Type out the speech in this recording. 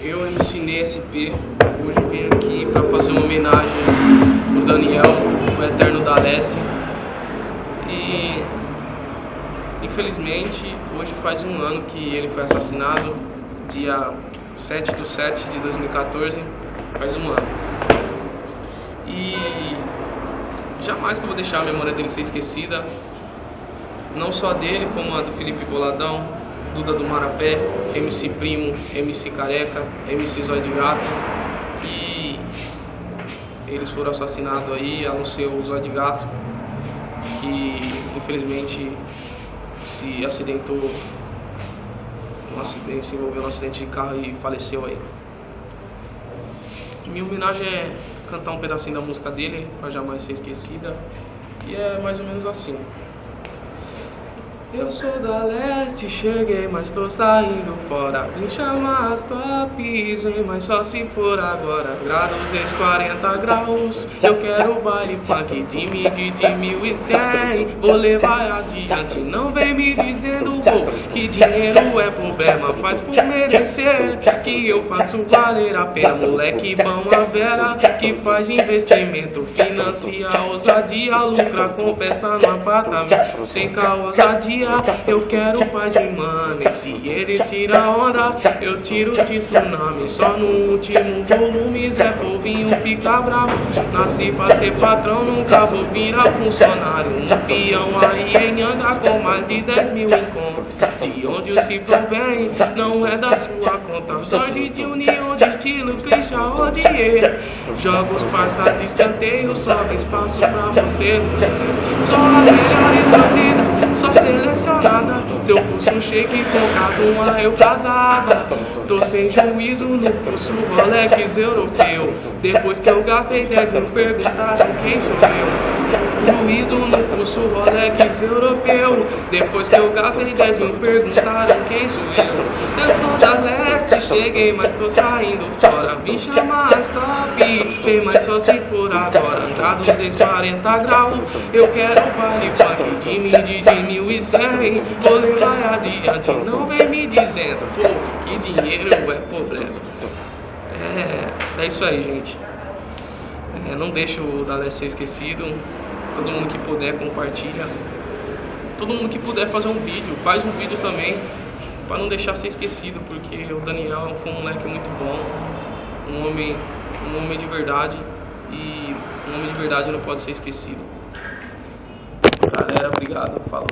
Eu, MC NSP, hoje vim aqui para fazer uma homenagem pro Daniel, o Eterno da Leste. E infelizmente hoje faz um ano que ele foi assassinado, dia 7/7/2014, faz um ano. E jamais que eu vou deixar a memória dele ser esquecida, não só dele, como a do Felipe Boladão, Duda do Marapé, MC Primo, MC Careca, MC Zóio de Gato. E eles foram assassinados aí, a não ser o Zóio de Gato, que infelizmente se acidentou, se envolveu num acidente de carro e faleceu aí. Minha homenagem é cantar um pedacinho da música dele, pra jamais ser esquecida. E é mais ou menos assim. Eu sou da leste, cheguei, mas tô saindo fora. Vim chamar as tops, vem, mas só se for agora. Graus 40 graus, eu quero baile funk de 1100. Vou levar adiante, não vem me dizendo que dinheiro é problema. Faz por merecer, que eu faço valer a pena. Moleque bom a vera, que faz investimento, financia ousadia, lucra com festa no apartamento. Sem ousadia, eu quero paz e money. Se eles tiram onda, eu tiro de tsunami. Só no último volume, Zé Polvinho fica bravo. Nasci pra ser patrão, nunca vou virar funcionário. Um peão aí em Angra com mais de 10 mil encontros. De onde o cifrão vem, não é da sua conta. Sorte de união de estilo, Christian Odier. Jogos passados de escanteio, sobra espaço pra você. Só as melhores da vida, só selecionada. Seu pulso shake com cada uma eu casava. Tô sem juízo no pulso Rolex europeu. Depois que eu gastei 10 mil, perguntaram quem sou eu. Juízo no pulso Rolex europeu. Depois que eu gastei 10 mil, perguntaram quem sou eu. Eu sou da leste, cheguei, mas tô saindo fora. Vim chamar as top, vem, mas só se for agora. Graus 40 graus, eu quero baile funk de 1100. Vou levar adiante, não vem me dizendo que dinheiro é problema. É isso aí, gente. Não deixa o da Leste ser esquecido. Todo mundo que puder, compartilha. Todo mundo que puder fazer um vídeo, faz um vídeo também, para não deixar ser esquecido, porque o Daniel foi um moleque muito bom, um homem de verdade, e um homem de verdade não pode ser esquecido. Galera, obrigado, falou.